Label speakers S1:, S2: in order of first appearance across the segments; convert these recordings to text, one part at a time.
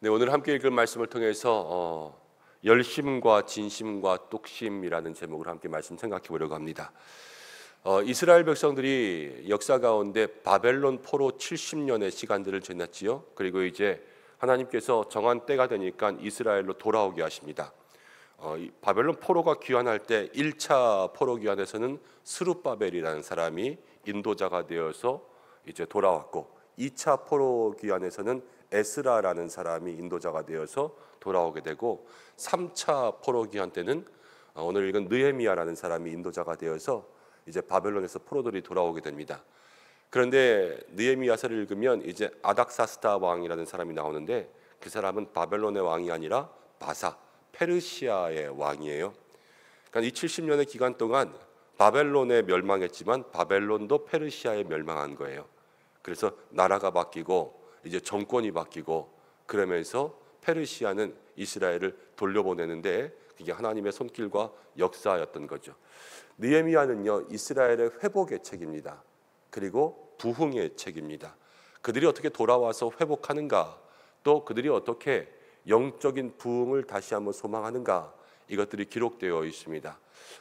S1: 네, 오늘 함께 읽을 말씀을 통해서 열심과 진심과 뚝심이라는 제목으로 함께 말씀 생각해 보려고 합니다. 이스라엘 백성들이 역사 가운데 바벨론 포로 70년의 시간들을 지났지요. 그리고 이제 하나님께서 정한 때가 되니까 이스라엘로 돌아오게 하십니다. 바벨론 포로가 귀환할 때 1차 포로 귀환에서는 스룹바벨이라는 사람이 인도자가 되어서 이제 돌아왔고, 2차 포로 귀환에서는 에스라라는 사람이 인도자가 되어서 돌아오게 되고, 3차 포로 귀환 때는 오늘 읽은 느헤미야라는 사람이 인도자가 되어서 이제 바벨론에서 포로들이 돌아오게 됩니다. 그런데 느헤미야서를 읽으면 이제 아닥사스다 왕이라는 사람이 나오는데, 그 사람은 바벨론의 왕이 아니라 바사, 페르시아의 왕이에요. 그러니까 이 70년의 기간 동안 바벨론에 멸망했지만 바벨론도 페르시아에 멸망한 거예요. 그래서 나라가 바뀌고 이제 정권이 바뀌고, 그러면서 페르시아는 이스라엘을 돌려보내는데 그게 하나님의 손길과 역사였던 거죠. 느헤미야는요, 이스라엘의 회복의 책입니다. 그리고 부흥의 책입니다. 그들이 어떻게 돌아와서 회복하는가, 또 그들이 어떻게 영적인 부흥을 다시 한번 소망하는가, 이것들이 기록되어 있습니다.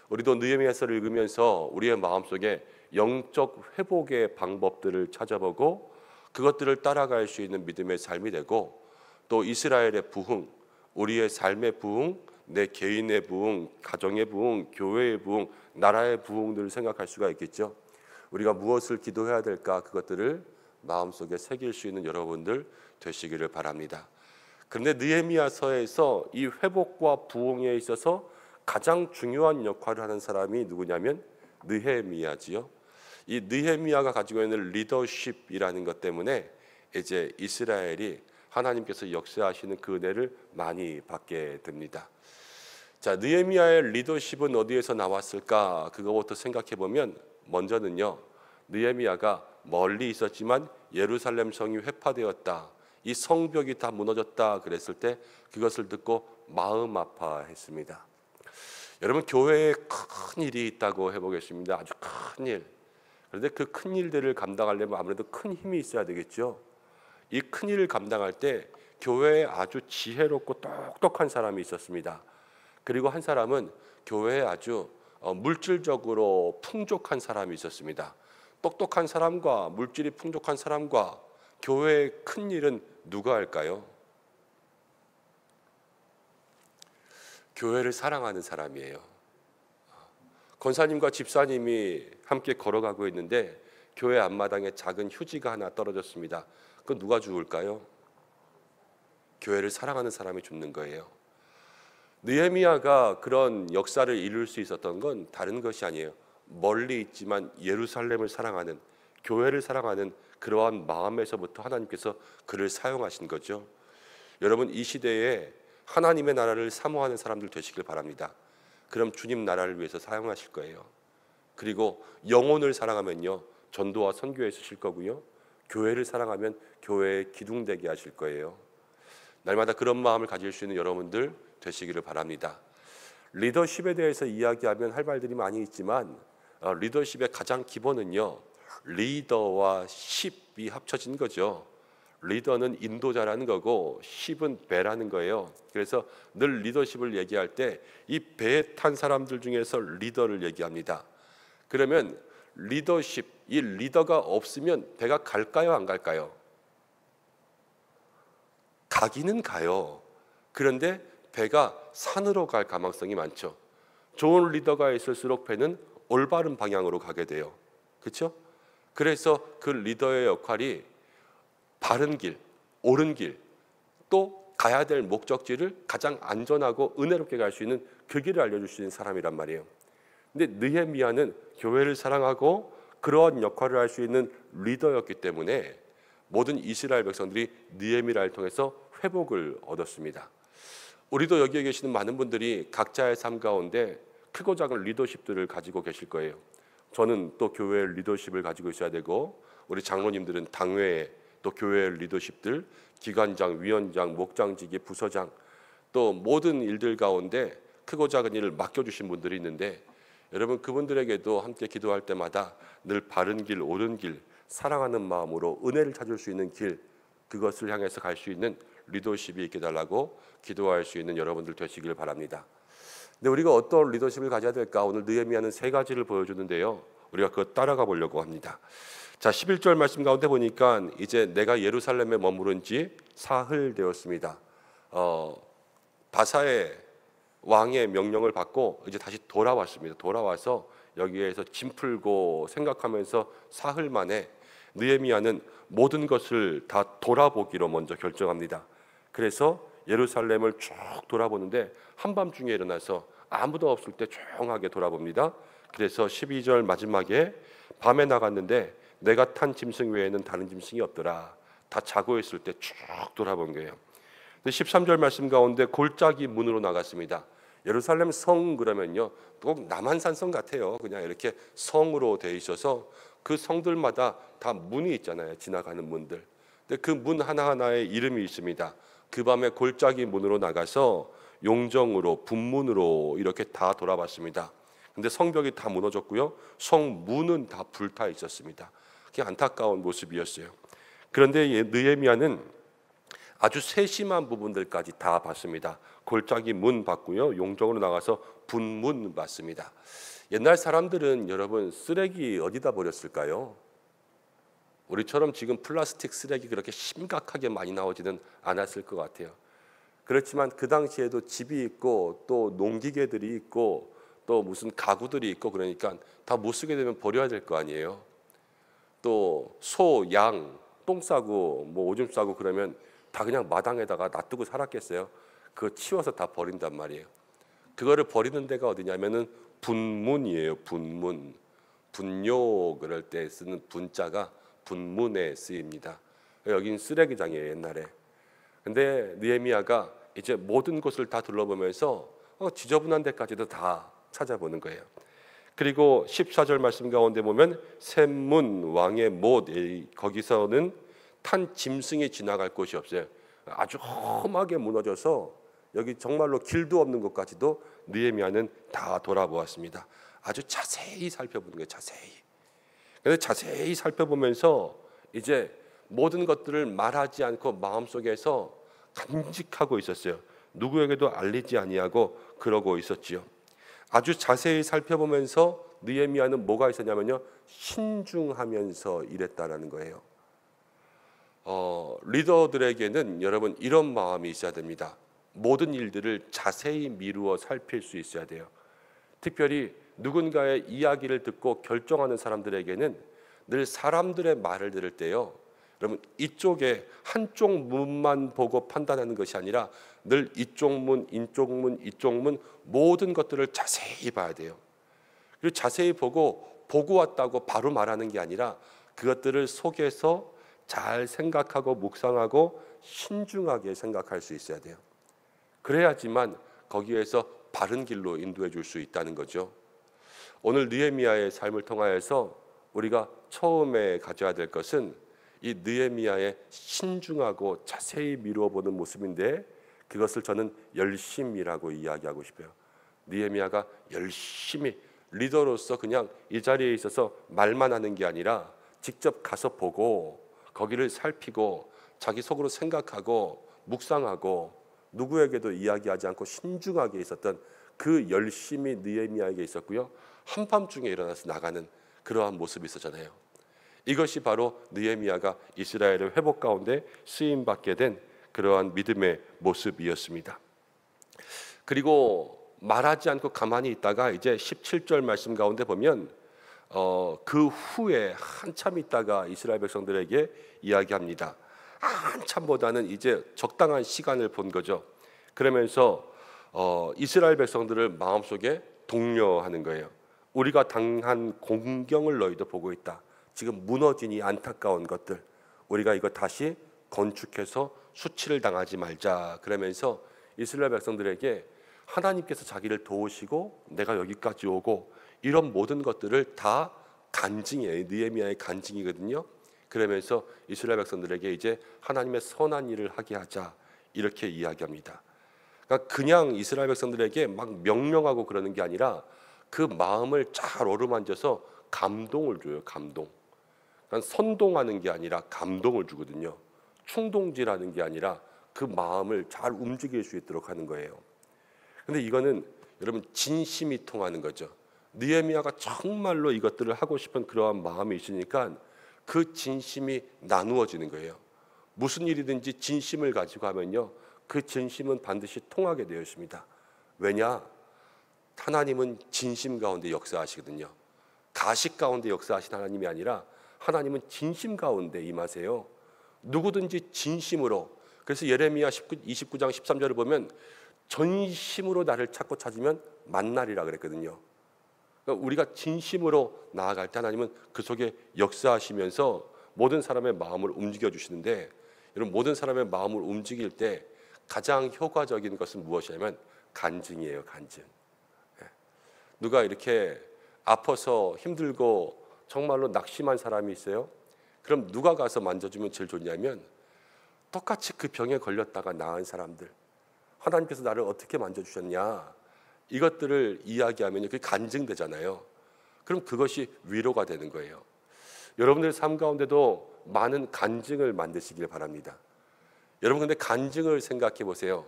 S1: 우리도 느헤미야서를 읽으면서 우리의 마음속에 영적 회복의 방법들을 찾아보고 그것들을 따라갈 수 있는 믿음의 삶이 되고, 또 이스라엘의 부흥, 우리의 삶의 부흥, 내 개인의 부흥, 가정의 부흥, 교회의 부흥, 나라의 부흥들을 생각할 수가 있겠죠. 우리가 무엇을 기도해야 될까, 그것들을 마음속에 새길 수 있는 여러분들 되시기를 바랍니다. 그런데 느헤미야서에서 이 회복과 부흥에 있어서 가장 중요한 역할을 하는 사람이 누구냐면 느헤미야지요. 이 느헤미야가 가지고 있는 리더십이라는 것 때문에 이제 이스라엘이 하나님께서 역사하시는 그 은혜를 많이 받게 됩니다. 자, 느헤미야의 리더십은 어디에서 나왔을까? 그거부터 생각해 보면, 먼저는요, 느헤미야가 멀리 있었지만 예루살렘 성이 회파되었다, 이 성벽이 다 무너졌다 그랬을 때 그것을 듣고 마음 아파했습니다. 여러분, 교회에 큰 일이 있다고 해보겠습니다. 아주 큰 일. 그런데 그 큰 일들을 감당하려면 아무래도 큰 힘이 있어야 되겠죠. 이 큰 일을 감당할 때 교회에 아주 지혜롭고 똑똑한 사람이 있었습니다. 그리고 한 사람은 교회에 아주 물질적으로 풍족한 사람이 있었습니다. 똑똑한 사람과 물질이 풍족한 사람과 교회의 큰 일은 누가 할까요? 교회를 사랑하는 사람이에요. 권사님과 집사님이 함께 걸어가고 있는데 교회 앞마당에 작은 휴지가 하나 떨어졌습니다. 그건 누가 주울까요? 교회를 사랑하는 사람이 줍는 거예요. 느헤미야가 그런 역사를 이룰 수 있었던 건 다른 것이 아니에요. 멀리 있지만 예루살렘을 사랑하는, 교회를 사랑하는 그러한 마음에서부터 하나님께서 그를 사용하신 거죠. 여러분, 이 시대에 하나님의 나라를 사모하는 사람들 되시길 바랍니다. 그럼 주님 나라를 위해서 사용하실 거예요. 그리고 영혼을 사랑하면요, 전도와 선교에 쓰실 거고요, 교회를 사랑하면 교회에 기둥되게 하실 거예요. 날마다 그런 마음을 가질 수 있는 여러분들 되시기를 바랍니다. 리더십에 대해서 이야기하면 할 말들이 많이 있지만 리더십의 가장 기본은요, 리더와 십이 합쳐진 거죠. 리더는 인도자라는 거고 십은 배라는 거예요. 그래서 늘 리더십을 얘기할 때 이 배에 탄 사람들 중에서 리더를 얘기합니다. 그러면 리더십, 이 리더가 없으면 배가 갈까요, 안 갈까요? 가기는 가요. 그런데 배가 산으로 갈 가망성이 많죠. 좋은 리더가 있을수록 배는 올바른 방향으로 가게 돼요. 그렇죠? 그래서 그 리더의 역할이 바른 길, 옳은 길, 또 가야 될 목적지를 가장 안전하고 은혜롭게 갈 수 있는 그 길을 알려줄 수 있는 사람이란 말이에요. 근데 느헤미야는 교회를 사랑하고 그러한 역할을 할 수 있는 리더였기 때문에 모든 이스라엘 백성들이 느헤미야를 통해서 회복을 얻었습니다. 우리도 여기에 계시는 많은 분들이 각자의 삶 가운데 크고 작은 리더십들을 가지고 계실 거예요. 저는 또 교회의 리더십을 가지고 있어야 되고, 우리 장로님들은 당회에 또 교회의 리더십들, 기관장, 위원장, 목장직위, 부서장, 또 모든 일들 가운데 크고 작은 일을 맡겨주신 분들이 있는데, 여러분 그분들에게도 함께 기도할 때마다 늘 바른 길, 옳은 길, 사랑하는 마음으로 은혜를 찾을 수 있는 길, 그것을 향해서 갈 수 있는 리더십이 있게 달라고 기도할 수 있는 여러분들 되시길 바랍니다. 근데 우리가 어떤 리더십을 가져야 될까? 오늘 느헤미야는 세 가지를 보여주는데요. 우리가 그거 따라가 보려고 합니다. 자, 11절 말씀 가운데 보니까 이제 내가 예루살렘에 머무른 지 사흘 되었습니다. 바사의 왕의 명령을 받고 이제 다시 돌아왔습니다. 돌아와서 여기에서 짐 풀고 생각하면서 사흘 만에 느헤미야는 모든 것을 다 돌아보기로 먼저 결정합니다. 그래서 예루살렘을 쭉 돌아보는데 한밤중에 일어나서 아무도 없을 때 조용하게 돌아봅니다. 그래서 12절 마지막에 밤에 나갔는데 내가 탄 짐승 외에는 다른 짐승이 없더라. 다 자고 있을 때 쭉 돌아본 거예요. 13절 말씀 가운데 골짜기 문으로 나갔습니다. 예루살렘 성 그러면요 꼭 남한산 성 같아요. 그냥 이렇게 성으로 돼 있어서 그 성들마다 다 문이 있잖아요. 지나가는 문들. 근데 그 문 하나하나에 이름이 있습니다. 그 밤에 골짜기 문으로 나가서 용정으로 분문으로 이렇게 다 돌아봤습니다. 근데 성벽이 다 무너졌고요. 성문은 다 불타 있었습니다. 그게 안타까운 모습이었어요. 그런데 느헤미야는 아주 세심한 부분들까지 다 봤습니다. 골짜기 문 봤고요. 용정으로 나가서 분문 봤습니다. 옛날 사람들은 여러분 쓰레기 어디다 버렸을까요? 우리처럼 지금 플라스틱 쓰레기 그렇게 심각하게 많이 나오지는 않았을 것 같아요. 그렇지만 그 당시에도 집이 있고 또 농기계들이 있고 또 무슨 가구들이 있고 그러니까 다 못 쓰게 되면 버려야 될 거 아니에요. 또 소, 양, 똥 싸고 뭐 오줌 싸고 그러면 다 그냥 마당에다가 놔두고 살았겠어요. 그거 치워서 다 버린단 말이에요. 그거를 버리는 데가 어디냐면은 분문이에요. 분문. 분뇨 그럴 때 쓰는 분자가 분문에 쓰입니다. 여긴 쓰레기장이에요. 옛날에. 근데 느헤미야가 이제 모든 곳을 다 둘러보면서 지저분한 데까지도 다 찾아보는 거예요. 그리고 14절 말씀 가운데 보면 샘문 왕의 못 거기서는 탄 짐승이 지나갈 곳이 없어요. 아주 험하게 무너져서 여기 정말로 길도 없는 곳까지도 느헤미야는 다 돌아보았습니다. 아주 자세히 살펴보는 거예요. 자세히. 그래서 자세히 살펴보면서 이제 모든 것들을 말하지 않고 마음속에서 간직하고 있었어요. 누구에게도 알리지 아니하고 그러고 있었지요. 아주 자세히 살펴보면서 느헤미야는 뭐가 있었냐면요. 신중하면서 일했다라는 거예요. 리더들에게는 여러분 이런 마음이 있어야 됩니다. 모든 일들을 자세히 미루어 살필 수 있어야 돼요. 특별히 누군가의 이야기를 듣고 결정하는 사람들에게는 늘 사람들의 말을 들을 때요. 여러분 이쪽에 한쪽 문만 보고 판단하는 것이 아니라 늘 이쪽 문, 이쪽 문, 이쪽 문 모든 것들을 자세히 봐야 돼요. 그리고 자세히 보고 왔다고 바로 말하는 게 아니라 그것들을 속에서 잘 생각하고 묵상하고 신중하게 생각할 수 있어야 돼요. 그래야지만 거기에서 바른 길로 인도해 줄 수 있다는 거죠. 오늘 느헤미야의 삶을 통하여서 우리가 처음에 가져야 될 것은 이 느헤미야의 신중하고 자세히 미루어 보는 모습인데 그것을 저는 열심이라고 이야기하고 싶어요. 느헤미야가 열심히 리더로서 그냥 이 자리에 있어서 말만 하는 게 아니라 직접 가서 보고 거기를 살피고 자기 속으로 생각하고 묵상하고 누구에게도 이야기하지 않고 신중하게 있었던 그 열심이 느헤미야에게 있었고요. 한밤중에 일어나서 나가는 그러한 모습이 있었잖아요. 이것이 바로 느헤미야가 이스라엘의 회복 가운데 쓰임받게 된 그러한 믿음의 모습이었습니다. 그리고 말하지 않고 가만히 있다가 이제 17절 말씀 가운데 보면 그 후에 한참 있다가 이스라엘 백성들에게 이야기합니다. 한참보다는 이제 적당한 시간을 본 거죠. 그러면서 이스라엘 백성들을 마음속에 독려하는 거예요. 우리가 당한 공경을 너희도 보고 있다. 지금 무너진 이 안타까운 것들 우리가 이거 다시 건축해서 수치를 당하지 말자. 그러면서 이스라엘 백성들에게 하나님께서 자기를 도우시고 내가 여기까지 오고 이런 모든 것들을 다 간증이에요. 느헤미야의 간증이거든요. 그러면서 이스라엘 백성들에게 이제 하나님의 선한 일을 하게 하자 이렇게 이야기합니다. 그러니까 그냥 이스라엘 백성들에게 막 명령하고 그러는 게 아니라 그 마음을 잘 어루만져서 감동을 줘요. 감동. 그러니까 선동하는 게 아니라 감동을 주거든요. 충동질하는 게 아니라 그 마음을 잘 움직일 수 있도록 하는 거예요. 근데 이거는 여러분 진심이 통하는 거죠. 느헤미야가 정말로 이것들을 하고 싶은 그러한 마음이 있으니까 그 진심이 나누어지는 거예요. 무슨 일이든지 진심을 가지고 하면요, 그 진심은 반드시 통하게 되어 있습니다. 왜냐? 하나님은 진심 가운데 역사하시거든요. 가식 가운데 역사하신 하나님이 아니라 하나님은 진심 가운데 임하세요. 누구든지 진심으로. 그래서 예레미야 29장 13절을 보면 전심으로 나를 찾고 찾으면 만나리라 그랬거든요. 그러니까 우리가 진심으로 나아갈 때 하나님은 그 속에 역사하시면서 모든 사람의 마음을 움직여 주시는데, 여러분 모든 사람의 마음을 움직일 때 가장 효과적인 것은 무엇이냐면 간증이에요. 간증. 누가 이렇게 아파서 힘들고 정말로 낙심한 사람이 있어요? 그럼 누가 가서 만져주면 제일 좋냐면 똑같이 그 병에 걸렸다가 나은 사람들, 하나님께서 나를 어떻게 만져주셨냐, 이것들을 이야기하면 그게 간증되잖아요. 그럼 그것이 위로가 되는 거예요. 여러분들의 삶 가운데도 많은 간증을 만드시길 바랍니다. 여러분 근데 간증을 생각해 보세요.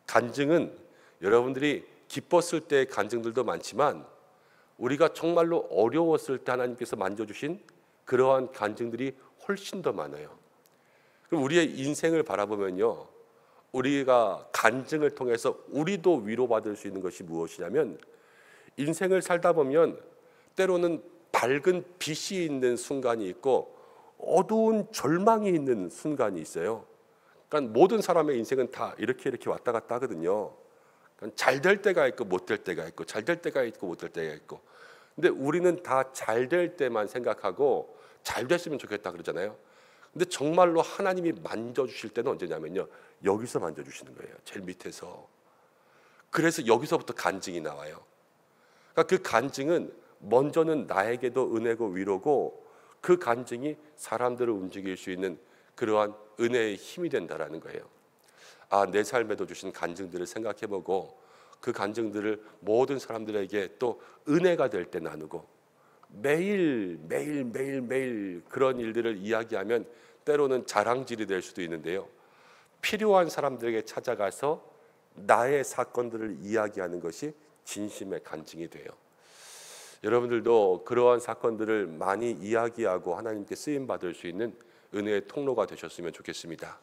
S1: 간증은 여러분들이 기뻤을 때의 간증들도 많지만 우리가 정말로 어려웠을 때 하나님께서 만져주신 그러한 간증들이 훨씬 더 많아요. 그럼 우리의 인생을 바라보면요, 우리가 간증을 통해서 우리도 위로받을 수 있는 것이 무엇이냐면, 인생을 살다 보면 때로는 밝은 빛이 있는 순간이 있고 어두운 절망이 있는 순간이 있어요. 그러니까 모든 사람의 인생은 다 이렇게 왔다 갔다 하거든요. 그러니까 잘 될 때가 있고 못 될 때가 있고, 잘 될 때가 있고 못 될 때가 있고. 근데 우리는 다 잘 될 때만 생각하고 잘 됐으면 좋겠다 그러잖아요. 근데 정말로 하나님이 만져주실 때는 언제냐면요, 여기서 만져주시는 거예요. 제일 밑에서. 그래서 여기서부터 간증이 나와요. 그러니까 그 간증은 먼저는 나에게도 은혜고 위로고, 그 간증이 사람들을 움직일 수 있는 그러한 은혜의 힘이 된다라는 거예요. 내 삶에도 주신 간증들을 생각해보고 그 간증들을 모든 사람들에게 또 은혜가 될 때 나누고, 매일 그런 일들을 이야기하면 때로는 자랑질이 될 수도 있는데요, 필요한 사람들에게 찾아가서 나의 사건들을 이야기하는 것이 진심의 간증이 돼요. 여러분들도 그러한 사건들을 많이 이야기하고 하나님께 쓰임받을 수 있는 은혜의 통로가 되셨으면 좋겠습니다.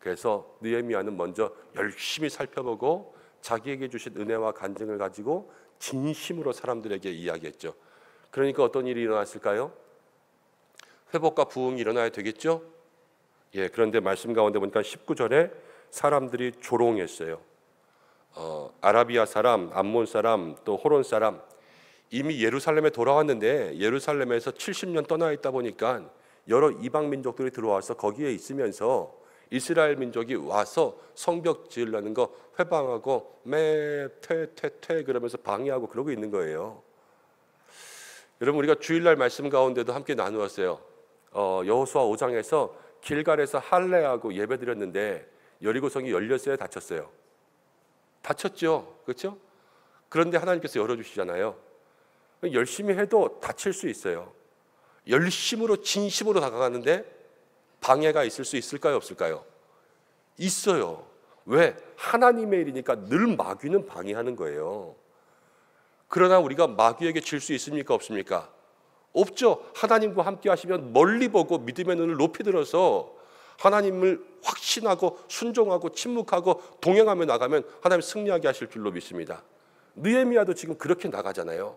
S1: 그래서 느헤미야는 먼저 열심히 살펴보고 자기에게 주신 은혜와 간증을 가지고 진심으로 사람들에게 이야기했죠. 그러니까 어떤 일이 일어났을까요? 회복과 부흥이 일어나야 되겠죠? 그런데 말씀 가운데 보니까 19절에 사람들이 조롱했어요. 아라비아 사람, 암몬 사람, 또 호론 사람, 이미 예루살렘에 돌아왔는데 예루살렘에서 70년 떠나 있다 보니까 여러 이방 민족들이 들어와서 거기에 있으면서 이스라엘 민족이 와서 성벽 지으려는 거 회방하고 퇴 그러면서 방해하고 그러고 있는 거예요. 여러분 우리가 주일날 말씀 가운데도 함께 나누었어요. 여호수아 5장에서 길갈에서 할례하고 예배드렸는데 여리고성이 열렸어요, 닫혔어요? 닫혔죠, 그렇죠? 그런데 하나님께서 열어주시잖아요. 열심히 해도 닫힐 수 있어요. 열심으로 진심으로 다가가는데 방해가 있을 수 있을까요, 없을까요? 있어요. 왜? 하나님의 일이니까 늘 마귀는 방해하는 거예요. 그러나 우리가 마귀에게 질 수 있습니까, 없습니까? 없죠. 하나님과 함께 하시면 멀리 보고 믿음의 눈을 높이 들어서 하나님을 확신하고 순종하고 침묵하고 동행하며 나가면 하나님 승리하게 하실 줄로 믿습니다. 느헤미야도 지금 그렇게 나가잖아요.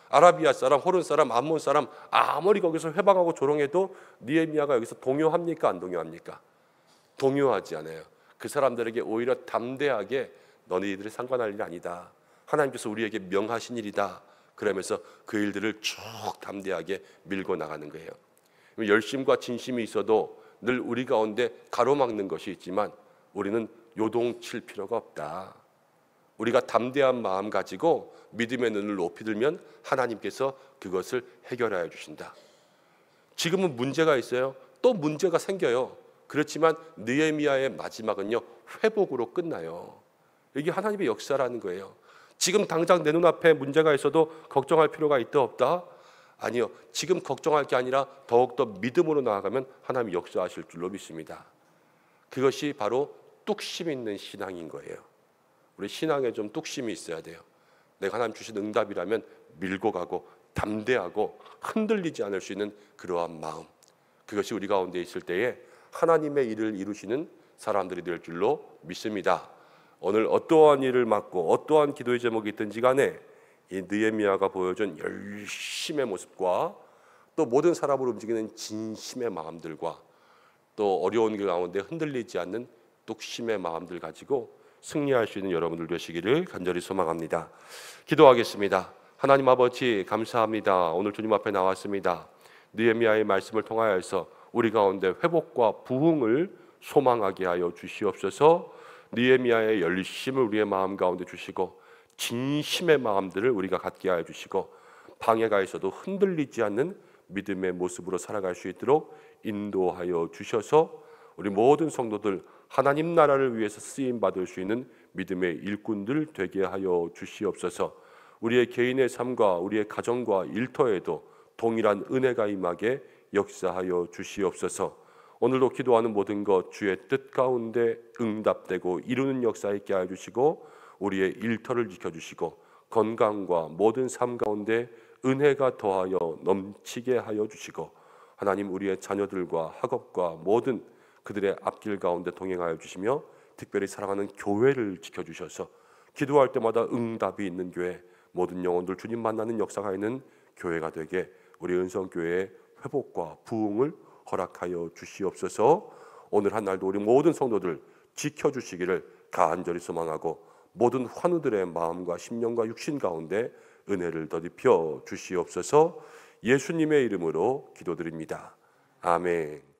S1: 아라비아 사람, 호른 사람, 암몬 사람 아무리 거기서 회방하고 조롱해도 느헤미야가 여기서 동요합니까, 안 동요합니까? 동요하지 않아요. 그 사람들에게 오히려 담대하게 너희들이 상관할 일 아니다, 하나님께서 우리에게 명하신 일이다, 그러면서 그 일들을 쭉 담대하게 밀고 나가는 거예요. 열심과 진심이 있어도 늘 우리 가운데 가로막는 것이 있지만 우리는 요동칠 필요가 없다. 우리가 담대한 마음 가지고 믿음의 눈을 높이 들면 하나님께서 그것을 해결하여 주신다. 지금은 문제가 있어요. 또 문제가 생겨요. 그렇지만 느헤미야의 마지막은요, 회복으로 끝나요. 이게 하나님의 역사라는 거예요. 지금 당장 내 눈앞에 문제가 있어도 걱정할 필요가 있다 없다? 아니요. 지금 걱정할 게 아니라 더욱더 믿음으로 나아가면 하나님이 역사하실 줄로 믿습니다. 그것이 바로 뚝심 있는 신앙인 거예요. 우리 신앙에 좀 뚝심이 있어야 돼요. 내가 하나님 주신 응답이라면 밀고 가고 담대하고 흔들리지 않을 수 있는 그러한 마음, 그것이 우리 가운데 있을 때에 하나님의 일을 이루시는 사람들이 될 줄로 믿습니다. 오늘 어떠한 일을 맡고 어떠한 기도의 제목이 있든지 간에 이 느헤미야가 보여준 열심의 모습과 또 모든 사람을 움직이는 진심의 마음들과 또 어려운 길 가운데 흔들리지 않는 뚝심의 마음들 가지고 승리할 수 있는 여러분들 되시기를 간절히 소망합니다. 기도하겠습니다. 하나님 아버지 감사합니다. 오늘 주님 앞에 나왔습니다. 느헤미야의 말씀을 통하여서 우리 가운데 회복과 부흥을 소망하게 하여 주시옵소서. 느헤미야의 열심을 우리의 마음 가운데 주시고 진심의 마음들을 우리가 갖게 하여 주시고 방해가 있어도 흔들리지 않는 믿음의 모습으로 살아갈 수 있도록 인도하여 주셔서 우리 모든 성도들 하나님 나라를 위해서 쓰임 받을 수 있는 믿음의 일꾼들 되게 하여 주시옵소서. 우리의 개인의 삶과 우리의 가정과 일터에도 동일한 은혜가 임하게 역사하여 주시옵소서. 오늘도 기도하는 모든 것 주의 뜻 가운데 응답되고 이루는 역사 있게 하여 주시고 우리의 일터를 지켜주시고 건강과 모든 삶 가운데 은혜가 더하여 넘치게 하여 주시고 하나님 우리의 자녀들과 학업과 모든 그들의 앞길 가운데 동행하여 주시며 특별히 사랑하는 교회를 지켜주셔서 기도할 때마다 응답이 있는 교회, 모든 영혼들 주님 만나는 역사가 있는 교회가 되게 우리 은성교회의 회복과 부흥을 허락하여 주시옵소서. 오늘 한 날도 우리 모든 성도들 지켜주시기를 간절히 소망하고 모든 환우들의 마음과 심령과 육신 가운데 은혜를 더입혀 주시옵소서. 예수님의 이름으로 기도드립니다. 아멘.